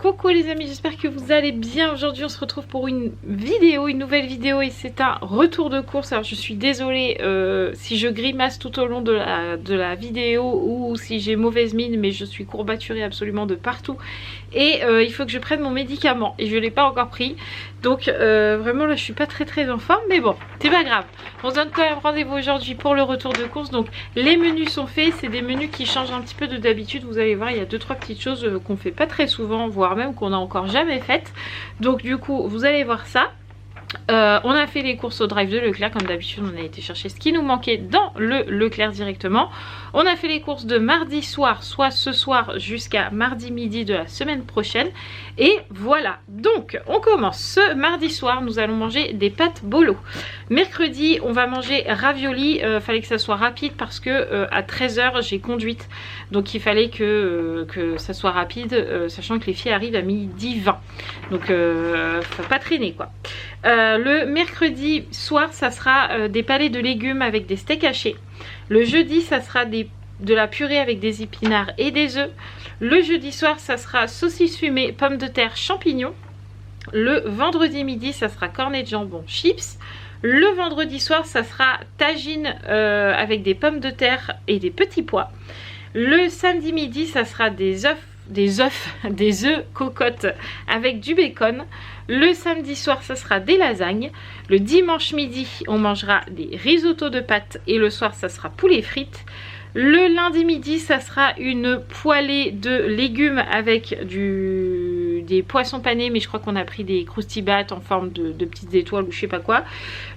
Coucou les amis, j'espère que vous allez bien. Aujourd'hui on se retrouve pour une nouvelle vidéo et c'est un retour de course. Alors je suis désolée si je grimace tout au long de la vidéo ou si j'ai mauvaise mine, mais je suis courbaturée absolument de partout. Et il faut que je prenne mon médicament et je ne l'ai pas encore pris. Donc vraiment là je suis pas très en forme, mais bon c'est pas grave. On se donne quand même rendez-vous aujourd'hui pour le retour de course. Donc les menus sont faits, c'est des menus qui changent un petit peu de d'habitude. Vous allez voir, il y a 2-3 petites choses qu'on fait pas très souvent, voire même qu'on a encore jamais faites. Donc du coup vous allez voir ça. On a fait les courses au drive de Leclerc comme d'habitude, on a été chercher ce qui nous manquait dans le Leclerc directement. On a fait les courses de mardi soir, soit ce soir jusqu'à mardi midi de la semaine prochaine. Et voilà, donc on commence ce mardi soir, nous allons manger des pâtes bolo. Mercredi on va manger ravioli, fallait que ça soit rapide parce que à 13 h j'ai conduite. Donc il fallait que ça soit rapide, sachant que les filles arrivent à midi 20. Donc faut pas traîner quoi. Le mercredi soir ça sera des palets de légumes avec des steaks hachés. Le jeudi ça sera de la purée avec des épinards et des œufs. Le jeudi soir ça sera saucisses fumées, pommes de terre, champignons. Le vendredi midi ça sera cornet de jambon, chips. Le vendredi soir ça sera tagine avec des pommes de terre et des petits pois. Le samedi midi ça sera des œufs cocottes avec du bacon. Le samedi soir ça sera des lasagnes. Le dimanche midi on mangera des risottos de pâtes et le soir ça sera poulet frites. Le lundi midi ça sera une poêlée de légumes avec des poissons panés, mais je crois qu'on a pris des croustibates en forme de petites étoiles ou je sais pas quoi.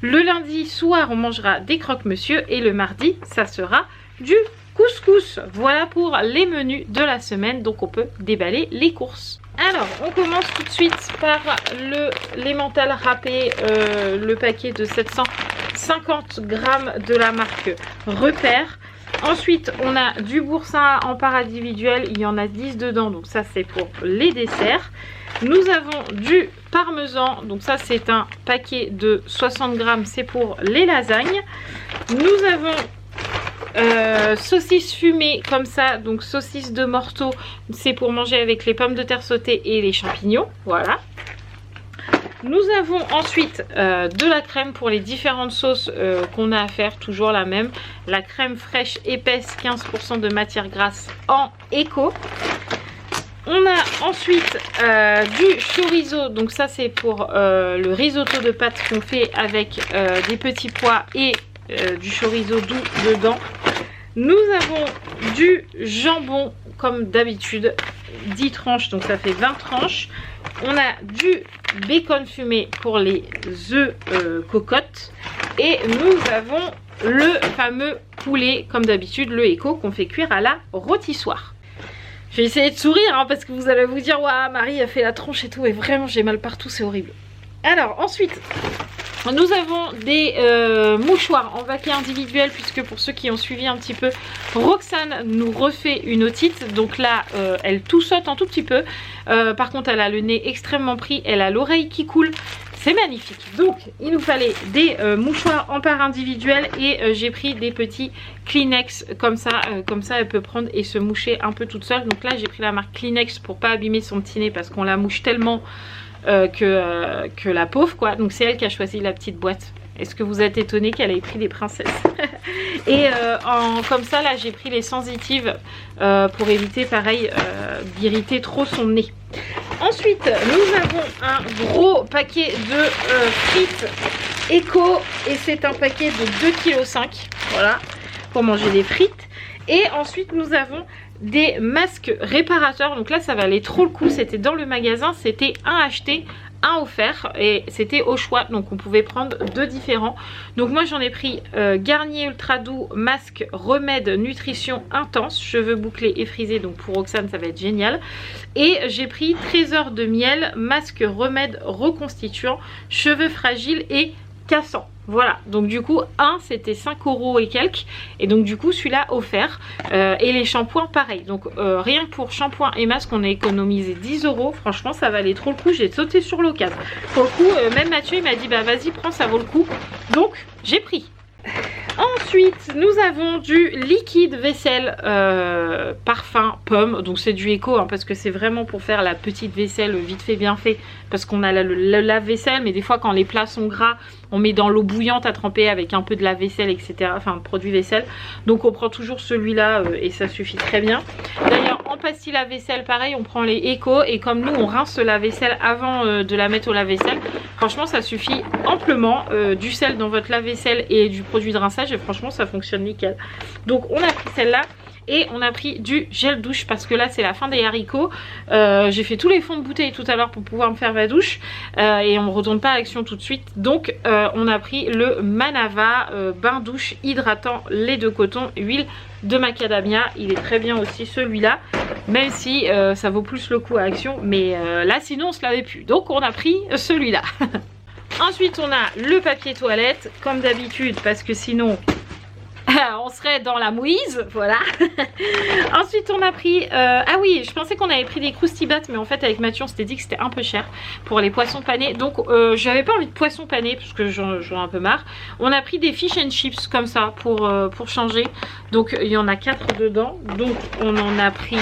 Le lundi soir on mangera des croque-monsieur et le mardi ça sera du couscous. Voilà pour les menus de la semaine, donc on peut déballer les courses. Alors on commence tout de suite par l'emmental râpé, le paquet de 750 grammes de la marque Repère. Ensuite on a du boursin en part individuelle, il y en a 10 dedans, donc ça c'est pour les desserts. Nous avons du parmesan, donc ça c'est un paquet de 60 grammes, c'est pour les lasagnes. Nous avons saucisses fumées comme ça, donc saucisses de morteau, c'est pour manger avec les pommes de terre sautées et les champignons, voilà. Nous avons ensuite de la crème pour les différentes sauces qu'on a à faire, toujours la même, la crème fraîche épaisse, 15% de matière grasse en éco. On a ensuite du chorizo, donc ça c'est pour le risotto de pâtes qu'on fait avec des petits pois et du chorizo doux dedans. Nous avons du jambon comme d'habitude, 10 tranches, donc ça fait 20 tranches. On a du bacon fumé pour les œufs cocottes. Et nous avons le fameux poulet comme d'habitude, le éco qu'on fait cuire à la rôtissoire. Je vais essayer de sourire hein, parce que vous allez vous dire waouh, Marie a fait la tronche et tout, et vraiment j'ai mal partout, c'est horrible. Alors ensuite nous avons des mouchoirs en paquet individuel, puisque pour ceux qui ont suivi un petit peu, Roxane nous refait une otite. Donc là elle toussote un tout petit peu, par contre elle a le nez extrêmement pris, elle a l'oreille qui coule, c'est magnifique. Donc il nous fallait des mouchoirs en part individuelle et j'ai pris des petits Kleenex comme ça elle peut prendre et se moucher un peu toute seule. Donc là j'ai pris la marque Kleenex pour pas abîmer son petit nez, parce qu'on la mouche tellement que la pauvre quoi. Donc c'est elle qui a choisi la petite boîte. Est-ce que vous êtes étonné qu'elle ait pris des princesses? Et comme ça là j'ai pris les sensitives pour éviter pareil d'irriter trop son nez. Ensuite nous avons un gros paquet de frites éco, et c'est un paquet de 2,5 kg, voilà, pour manger des frites. Et ensuite nous avons des masques réparateurs, donc là ça valait trop le coup, c'était dans le magasin, c'était un acheté, un offert, et c'était au choix, donc on pouvait prendre deux différents. Donc moi j'en ai pris Garnier Ultra Doux masque remède nutrition intense, cheveux bouclés et frisés, donc pour Roxane ça va être génial. Et j'ai pris Trésor de miel masque remède reconstituant, cheveux fragiles et cassants. Voilà, donc du coup un c'était 5 € et quelques, et donc du coup celui-là offert. Et les shampoings pareil, donc rien que pour shampoing et masque on a économisé 10 €. Franchement ça valait trop le coup, j'ai sauté sur l'occasion. Pour le coup même Mathieu il m'a dit bah vas-y prends, ça vaut le coup, donc j'ai pris. Ensuite, nous avons du liquide vaisselle parfum pomme. Donc c'est du éco hein, parce que c'est vraiment pour faire la petite vaisselle vite fait bien fait. Parce qu'on a le lave-vaisselle, mais des fois quand les plats sont gras, on met dans l'eau bouillante à tremper avec un peu de lave-vaisselle, etc. Enfin, produit vaisselle. Donc on prend toujours celui-là et ça suffit très bien. D'ailleurs, en pastille lave-vaisselle, pareil, on prend les éco. Et comme nous, on rince la vaisselle avant de la mettre au lave-vaisselle. Franchement, ça suffit amplement. Du sel dans votre lave-vaisselle et du produit de rinçage. Et franchement, ça fonctionne nickel. Donc on a pris celle-là. Et on a pris du gel douche parce que là c'est la fin des haricots. J'ai fait tous les fonds de bouteille tout à l'heure pour pouvoir me faire ma douche. Et on ne retourne pas à l'action tout de suite. Donc on a pris le Manava bain douche hydratant lait de coton, huile de macadamia. Il est très bien aussi celui-là. Même si ça vaut plus le coup à action. Mais là sinon on se l'avait plus. Donc on a pris celui-là. Ensuite on a le papier toilette comme d'habitude parce que sinon... on serait dans la mouise, voilà. Ensuite on a pris ah oui, je pensais qu'on avait pris des croustibat, mais en fait avec Mathieu on s'était dit que c'était un peu cher pour les poissons panés. Donc j'avais pas envie de poissons panés parce que j'en ai un peu marre. On a pris des fish and chips comme ça pour changer. Donc il y en a 4 dedans. Donc on en a pris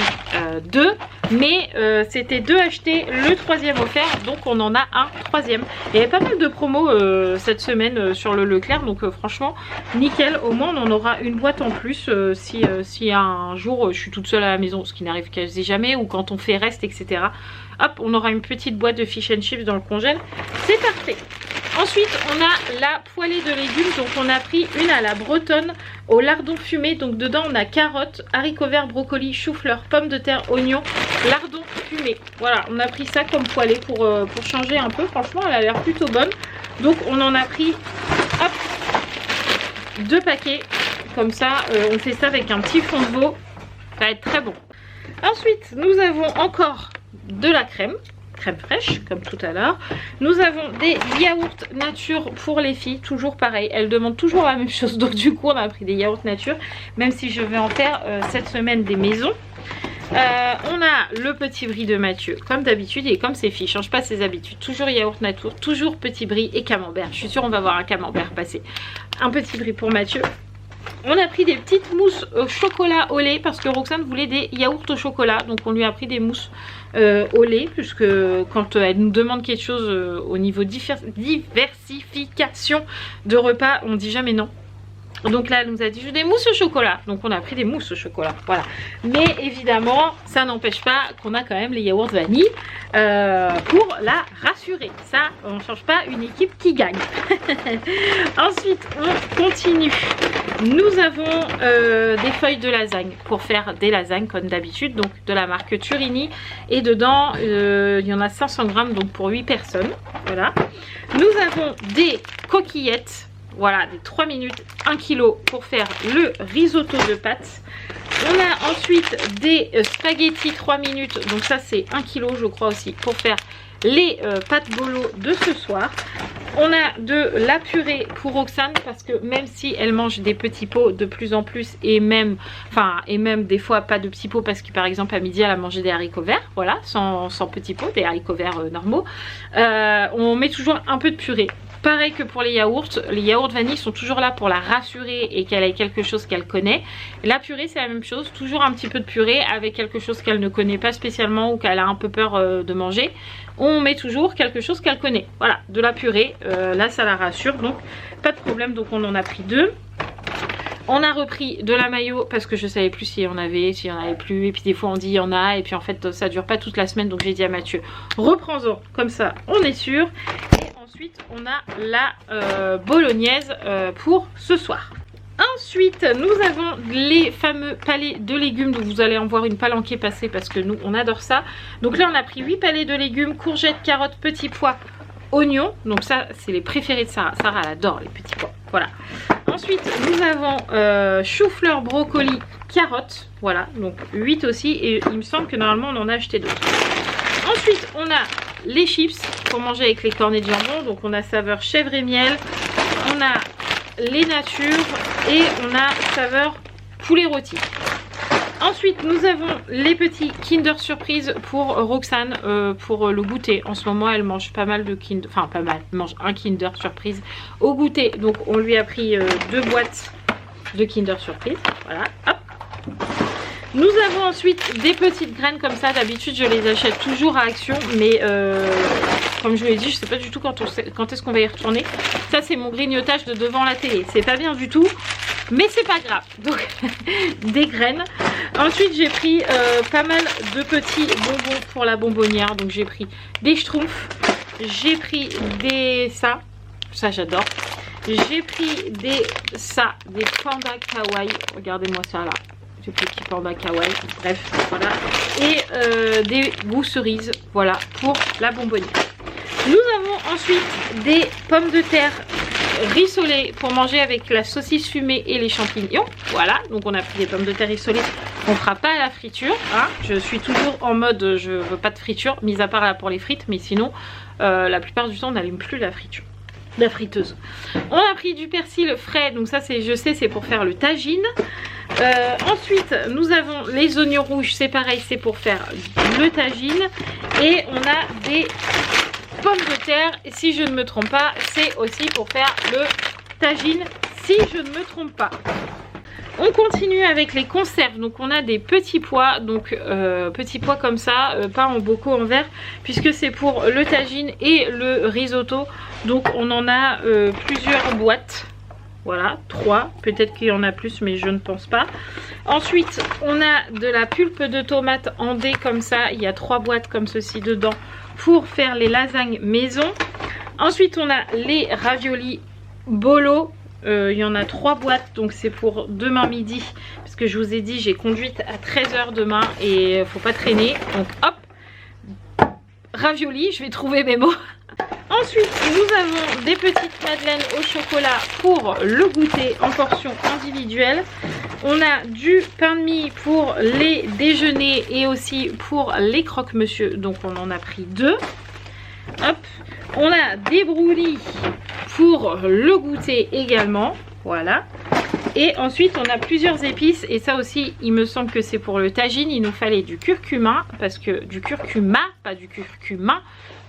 2. Mais c'était 2 achetés, le 3e offert. Donc on en a un 3e. Il y avait pas mal de promos cette semaine sur le Leclerc. Donc franchement nickel. Au moins on en aura une boîte en plus si un jour je suis toute seule à la maison, ce qui n'arrive quasi jamais, ou quand on fait reste, etc. Hop, on aura une petite boîte de fish and chips dans le congèle. C'est parfait. Ensuite, on a la poêlée de légumes. Donc, on a pris une à la bretonne au lardon fumé. Donc, dedans, on a carottes, haricots verts, brocolis, chou-fleur, pommes de terre, oignons, lardon fumé. Voilà, on a pris ça comme poêlée pour changer un peu. Franchement, elle a l'air plutôt bonne. Donc, on en a pris, hop, 2 paquets. Comme ça, on fait ça avec un petit fond de veau. Ça va être très bon. Ensuite, nous avons encore de la crème fraîche, comme tout à l'heure. Nous avons des yaourts nature pour les filles. Toujours pareil, elles demandent toujours la même chose. Donc du coup, on a pris des yaourts nature. Même si je vais en faire cette semaine des maisons. On a le petit brie de Mathieu comme d'habitude, et comme ses filles change pas ses habitudes, toujours yaourt nature, toujours petit brie et camembert. Je suis sûre on va voir un camembert passer. Un petit brie pour Mathieu. On a pris des petites mousses au chocolat au lait parce que Roxane voulait des yaourts au chocolat. Donc on lui a pris des mousses au lait, puisque quand elle nous demande quelque chose au niveau diversification de repas, on dit jamais non. Donc là elle nous a dit je veux des mousses au chocolat. Donc on a pris des mousses au chocolat, voilà. Mais évidemment ça n'empêche pas qu'on a quand même les yaourts vanille pour la rassurer. Ça on ne change pas une équipe qui gagne. Ensuite on continue. Nous avons des feuilles de lasagne pour faire des lasagnes comme d'habitude. Donc de la marque Turini. Et dedans il y en a 500 grammes, donc pour 8 personnes. Voilà. Nous avons des coquillettes. Voilà, des 3 minutes, 1 kg pour faire le risotto de pâtes. On a ensuite des spaghettis 3 minutes. Donc ça c'est 1 kg je crois aussi pour faire les pâtes bolo de ce soir. On a de la purée pour Roxane parce que même si elle mange des petits pots de plus en plus et même des fois pas de petits pots parce que par exemple à midi elle a mangé des haricots verts, voilà, sans petits pots, des haricots verts normaux. On met toujours un peu de purée. Pareil que pour les yaourts vanille sont toujours là pour la rassurer et qu'elle ait quelque chose qu'elle connaît. La purée c'est la même chose, toujours un petit peu de purée avec quelque chose qu'elle ne connaît pas spécialement ou qu'elle a un peu peur de manger. On met toujours quelque chose qu'elle connaît. Voilà, de la purée, là ça la rassure, donc pas de problème. Donc on en a pris 2. On a repris de la mayo parce que je savais plus s'il y en avait plus. Et puis des fois on dit il y en a et puis en fait ça dure pas toute la semaine. Donc j'ai dit à Mathieu reprends-en, comme ça on est sûr. Et ensuite on a la bolognaise pour ce soir. Ensuite nous avons les fameux palets de légumes. Donc vous allez en voir une palanquée passer parce que nous on adore ça. Donc là on a pris 8 palets de légumes, courgettes, carottes, petits pois, oignons. Donc ça c'est les préférés de Sarah. Sarah elle adore les petits pois, voilà. Ensuite nous avons chou-fleur, brocoli, carottes. Voilà, donc 8 aussi. Et il me semble que normalement on en a acheté d'autres. Ensuite on a les chips pour manger avec les cornets de jambon. Donc on a saveur chèvre et miel. On a les natures et on a saveur poulet rôti. Ensuite nous avons les petits Kinder Surprise pour Roxane pour le goûter. En ce moment elle mange pas mal de Kinder, enfin pas mal, elle mange un Kinder Surprise au goûter. Donc on lui a pris 2 boîtes de Kinder Surprise. Voilà, hop. Nous avons ensuite des petites graines comme ça. D'habitude, je les achète toujours à Action. Mais comme je vous l'ai dit, je ne sais pas du tout quand est-ce qu'on va y retourner. Ça, c'est mon grignotage de devant la télé. C'est pas bien du tout. Mais c'est pas grave. Donc, des graines. Ensuite, j'ai pris pas mal de petits bonbons pour la bonbonnière. Donc, j'ai pris des schtroumpfs. J'ai pris des... Ça, j'adore. J'ai pris des pandas kawaii. Regardez-moi ça là. Des petits pandas kawaii. Bref, voilà. Et des goûts cerises. Voilà, pour la bonbonnière. Nous avons ensuite des pommes de terre rissolées pour manger avec la saucisse fumée et les champignons. Voilà, donc on a pris des pommes de terre rissolées. On ne fera pas à la friture. Hein. Je suis toujours en mode je veux pas de friture, mis à part là pour les frites. Mais sinon, la plupart du temps, on n'allume plus la friture. La friteuse. On a pris du persil frais, donc ça c'est, je sais, c'est pour faire le tagine. Ensuite nous avons les oignons rouges, c'est pareil, c'est pour faire le tagine. Et on a des pommes de terre, si je ne me trompe pas, c'est aussi pour faire le tagine, si je ne me trompe pas. On continue avec les conserves. Donc on a des petits pois, donc petits pois comme ça, pas en bocaux en verre, puisque c'est pour le tagine et le risotto. Donc on en a plusieurs boîtes. Voilà, 3, peut-être qu'il y en a plus mais je ne pense pas. Ensuite on a de la pulpe de tomate en dés comme ça, il y a 3 boîtes comme ceci dedans pour faire les lasagnes maison. Ensuite on a les raviolis bolo. Il y en a 3 boîtes, donc c'est pour demain midi. Parce que je vous ai dit, j'ai conduite à 13 h demain et faut pas traîner. Donc hop, raviolis, je vais trouver mes mots. Ensuite, nous avons des petites madeleines au chocolat pour le goûter en portions individuelles. On a du pain de mie pour les déjeuners et aussi pour les croque-monsieur. Donc on en a pris 2. Hop, on a des brownies pour le goûter également, voilà. Et ensuite on a plusieurs épices et ça aussi il me semble que c'est pour le tagine. Il nous fallait du curcuma, parce que du curcuma, pas du curcuma,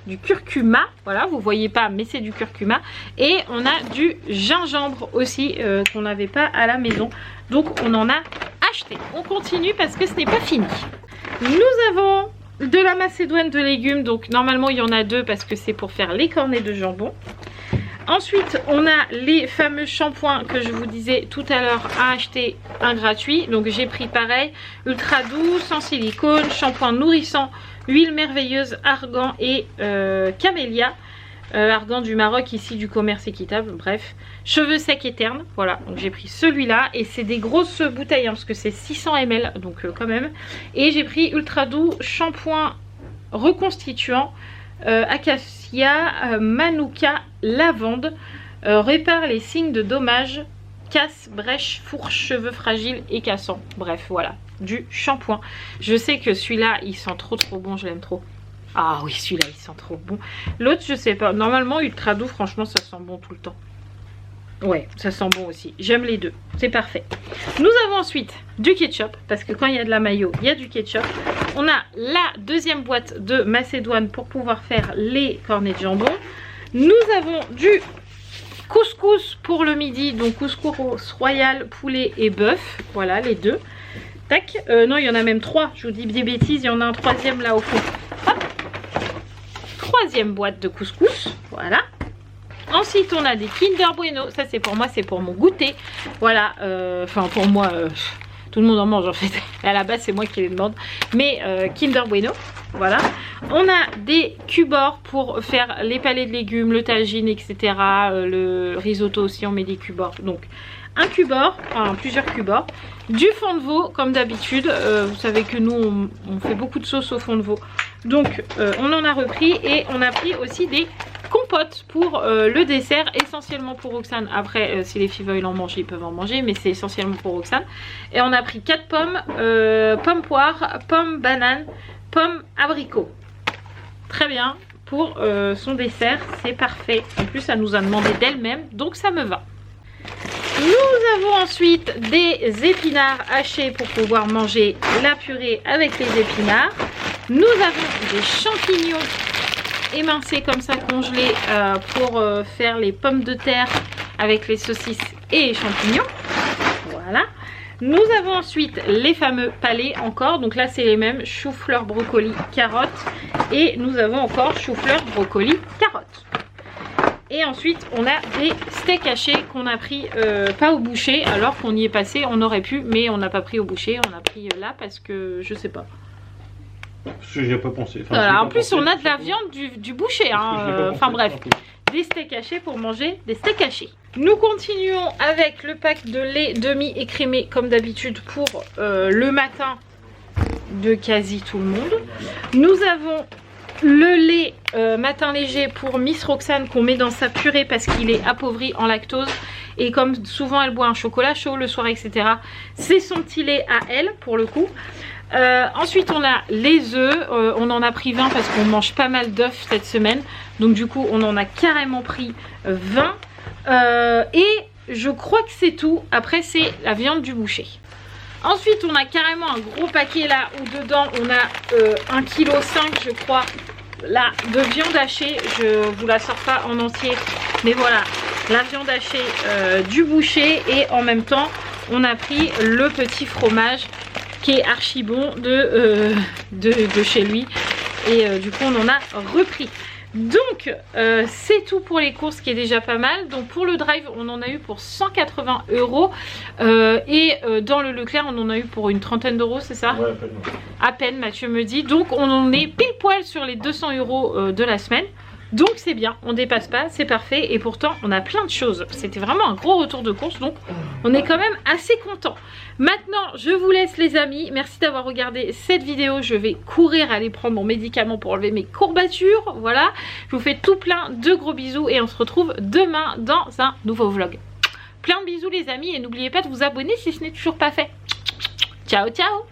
du curcuma, voilà, vous voyez pas mais c'est du curcuma. Et on a du gingembre aussi qu'on n'avait pas à la maison, donc on en a acheté. On continue parce que ce n'est pas fini. Nous avons de la macédoine de légumes, donc normalement il y en a 2 parce que c'est pour faire les cornets de jambon. Ensuite on a les fameux shampoings que je vous disais tout à l'heure à acheter, un gratuit. Donc j'ai pris pareil, ultra doux, sans silicone, shampoing nourrissant, huile merveilleuse, argan et camélia. Argan du Maroc, ici du commerce équitable, bref. Cheveux secs et ternes, voilà, donc j'ai pris celui-là. Et c'est des grosses bouteilles, hein, parce que c'est 600 ml, donc quand même. Et j'ai pris ultra doux, shampoing reconstituant, acacia, manuka, lavande. Répare les signes de dommage, casse, brèche, fourche, cheveux fragiles et cassants. Bref, voilà, du shampoing. Je sais que celui-là, il sent trop bon, je l'aime trop. Ah oui, celui-là, il sent trop bon. L'autre, je sais pas. Normalement, ultra doux, franchement, ça sent bon tout le temps. Ouais, ça sent bon aussi. J'aime les deux. C'est parfait. Nous avons ensuite du ketchup. Parce que quand il y a de la mayo, il y a du ketchup. On a la deuxième boîte de macédoine pour pouvoir faire les cornets de jambon. Nous avons du couscous pour le midi. Donc couscous royal, poulet et bœuf. Voilà, les deux. Tac. Non, il y en a même 3. Je vous dis des bêtises. Il y en a un troisième là au fond. Hop. Troisième boîte de couscous, voilà. Ensuite on a des Kinder Bueno, ça c'est pour moi, c'est pour mon goûter, voilà. Enfin pour moi, tout le monde en mange en fait, à la base c'est moi qui les demande, mais Kinder Bueno, voilà. On a des cubors pour faire les palets de légumes, le tagine, etc. Le risotto aussi on met des cubors, donc un cubord, enfin plusieurs cubors, du fond de veau comme d'habitude. Vous savez que nous on fait beaucoup de sauce au fond de veau, donc on en a repris. Et on a pris aussi des compotes pour le dessert, essentiellement pour Roxane. Après si les filles veulent en manger, ils peuvent en manger, mais c'est essentiellement pour Roxane. Et on a pris 4 pommes, pommes poire, pommes banane, pommes abricot. Très bien pour son dessert, c'est parfait. En plus elle nous a demandé d'elle-même, donc ça me va. Nous avons ensuite des épinards hachés pour pouvoir manger la purée avec les épinards. Nous avons des champignons émincés comme ça, congelés, pour faire les pommes de terre avec les saucisses et les champignons. Voilà. Nous avons ensuite les fameux palets encore. Donc là c'est les mêmes, chou-fleur, brocoli, carottes. Et nous avons encore chou-fleur, brocoli, carottes. Et ensuite on a des steaks hachés qu'on a pris pas au boucher, alors qu'on y est passé, on aurait pu, mais on n'a pas pris au boucher, on a pris là parce que je sais pas. Parce que j'y ai pas pensé. Enfin, Voilà, en plus pensé, on a de la viande du boucher, hein, enfin bref, des steaks hachés pour manger des steaks hachés. Nous continuons avec le pack de lait demi-écrémé comme d'habitude pour le matin de quasi tout le monde. Nous avons le lait matin léger pour Miss Roxane qu'on met dans sa purée parce qu'il est appauvri en lactose. Et comme souvent elle boit un chocolat chaud le soir, etc. C'est son petit lait à elle pour le coup. Ensuite on a les œufs, on en a pris 20 parce qu'on mange pas mal d'œufs cette semaine. Donc du coup on en a carrément pris 20. Et je crois que c'est tout. Après c'est la viande du boucher. Ensuite on a carrément un gros paquet là où dedans on a 1,5 kg je crois là de viande hachée. Je vous la sors pas en entier, mais voilà la viande hachée du boucher. Et en même temps on a pris le petit fromage qui est archi bon de chez lui. Et du coup on en a repris. Donc c'est tout pour les courses, qui est déjà pas mal. Donc pour le drive on en a eu pour 180 €. Et dans le Leclerc on en a eu pour une trentaine d'euros, c'est ça? Ouais, à peine. À peine, Mathieu me dit. Donc on en est pile poil sur les 200 € de la semaine. Donc c'est bien, on dépasse pas, c'est parfait. Et pourtant on a plein de choses. C'était vraiment un gros retour de course, donc on est quand même assez content. Maintenant je vous laisse les amis. Merci d'avoir regardé cette vidéo. Je vais courir aller prendre mon médicament pour enlever mes courbatures. Voilà, je vous fais tout plein de gros bisous. Et on se retrouve demain dans un nouveau vlog. Plein de bisous les amis. Et n'oubliez pas de vous abonner si ce n'est toujours pas fait. Ciao ciao.